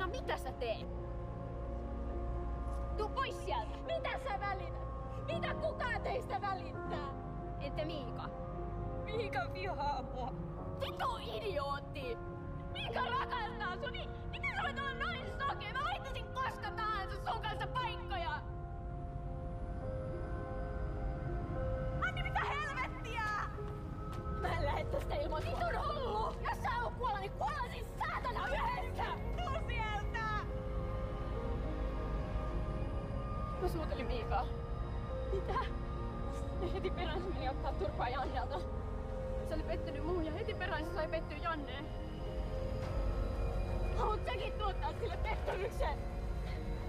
mitä sä teet? Tuu pois sieltä! Mitä sä välität? Mitä kukaan teistä välittää? Entä Miika? Miika vihaa mua. Vitu idiootti! Miika rakastaa sun, niin miten sä voit olla noin sokea? Mä vaihtasin koska tahansa sun kanssa paikkoja! Anni, mitä helvettiä? Mä en lähde tästä ilman sua. Vitun hullu! Jos sä haluat kuolla, niin kuollaan siis saatana yhdessä! Tuu sieltä! Mä suutelin Miikaa. Mitä? Ja heti perään se meni ottaa turpaa Jannelta. Se oli pettynyt muuhun ja heti perään se sai pettyä Janneen. Haluat säkin tuottaa sille pettymyksen?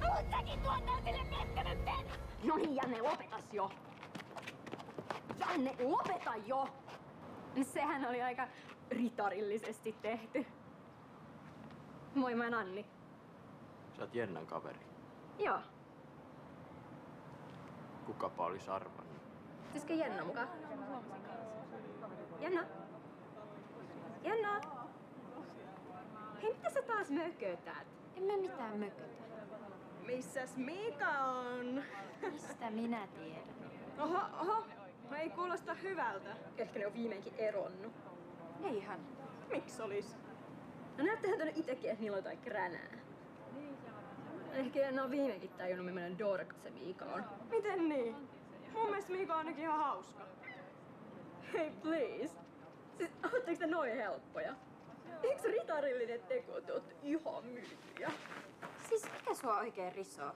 Haluat säkin tuottaa sille pettymyksen? No niin, Janne, lopetas jo! Janne, lopeta jo! Sehän oli aika ritarillisesti tehty. Moi, mä oon Anni. Sä oot Jennan kaveri. Joo. Kukapa olisi arvannut? Pitäisikö Jenna mukaan? Jenna? Jenna? Hei, mitä sä taas mökötät? En mä mitään mökötä. Missäs Miika on? Mistä minä tiedän? Oho. No ei kuulosta hyvältä. Ehkä ne on viimeinkin eronnut. Eihän. Miks olis? No näyttäähän tuonne itekin, että niillä on jotain kränää. Ehkä ne on viimeinkin tajunnut, millainen dork se Miika on. Miten niin? Mun mielestä Miika on ainakin ihan hauska. Hei, please. Siis, ootteko te noin helppoja? Eikö ritarillinen teko, te ootte ihan myytyjä? Siis mikä sua oikein risoo?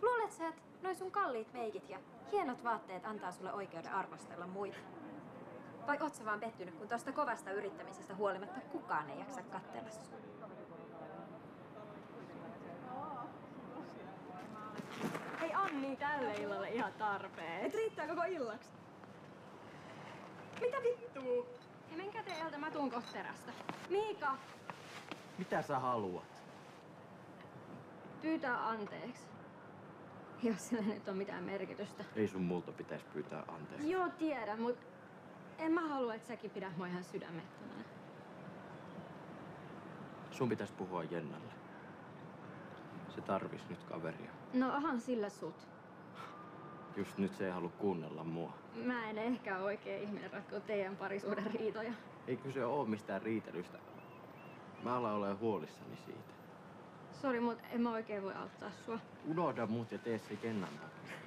Luulet sä, että noi sun kalliit meikit ja hienot vaatteet antaa sulle oikeuden arvostella muita? Vai oot sä vaan pettynyt, kun tosta kovasta yrittämisestä huolimatta kukaan ei jaksa katsella sua? Hei Anni, tälle illalle ihan tarpeen. Et riittää koko illaksi. Mitä vittua? Hei, menkää teiltä, mä tuun kohta terästä. Miika! Mitä sä haluat? Pyytää anteeksi. Jos sillä nyt on mitään merkitystä. Ei sun multa pitäisi pyytää anteeksi. Joo, tiedän, mut en mä halua, että säkin pidät mua ihan sydämettömänä. Sun pitäisi puhua Jennalle. Se tarvis nyt kaveria. No ahan sillä sut. Just nyt se ei halua kuunnella mua. Mä en ehkä ole oikea ihminen ratkoa teidän parisuuden riitoja. Ei kyse oo mistään riitelystä. Mä alan olemaan huolissani siitä. Sori, mut en mä oikein voi auttaa sua. Unohda mut ja tee se Jennan takia.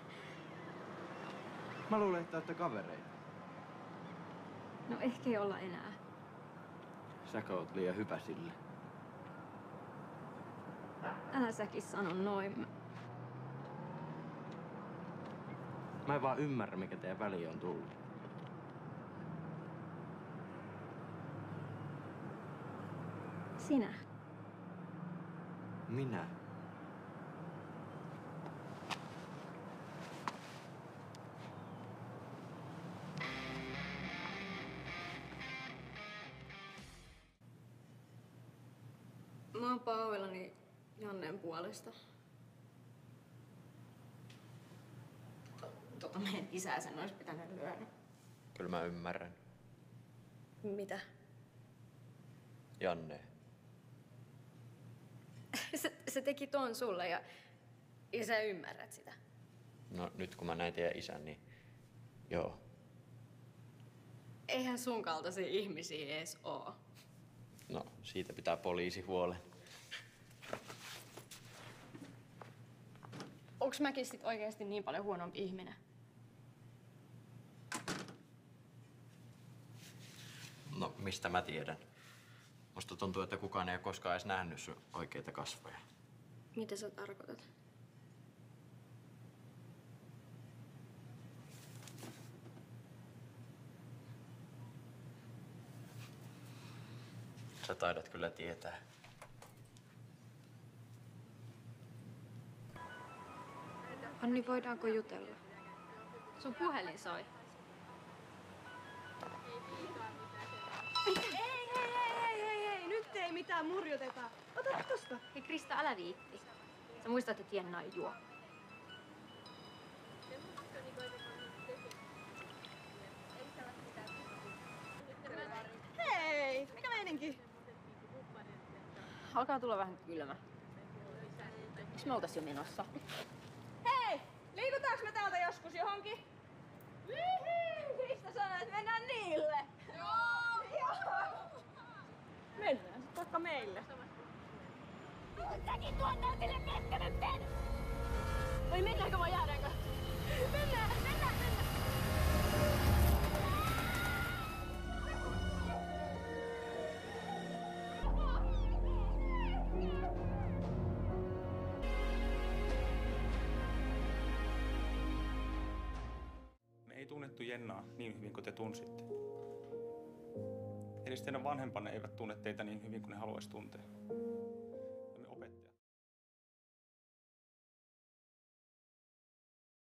Mä luulen, että olette kavereita. No ehkä ei olla enää. Säkö oot liian hyvä sille. Älä säkin sano noin. Mä en vaan ymmärrä, mikä teidän väliin on tullut. Sinä. Minä? Mä oon pahoillani Jannen puolesta. Meidän isää sen olisi pitänyt lyödä. Kyllä mä ymmärrän. Mitä? Janne. Se teki ton sulle ja sä ymmärrät sitä. No nyt kun mä näin teidän isän, niin joo. Eihän sun kaltaisia ihmisiä edes oo. No siitä pitää poliisi huolen. Onks mäkin sit oikeesti niin paljon huonompi ihminen? No mistä mä tiedän? Musta tuntuu, että kukaan ei ole koskaan edes nähnyt sun oikeita kasvoja. Mitä sä tarkoitat? Sä taidat kyllä tietää. Anni, voidaanko jutella? Sun puhelin soi. Hei, nyt ei mitään murjoteta. Ota tosta. Hei Krista, älä viitti. Sä muistat, että Jenna ei juo. Hei, mikä meininki? Alkaa tulla vähän kylmä. Eiks me oltais jo menossa? Hei! Liikutaanko me täältä joskus johonkin? Mistä sanoit, että mennään niille? Joo! Mennään sit vaikka meille. Säkin tuonne sille pettämyksen! Vai mennäänkö vai jäädäänkö? Mennään! Me ei tunnettu Jennaa niin hyvin kuin te tunsitte. Edes teidän vanhempanne eivät tunne teitä niin hyvin kuin ne haluaisi tuntea.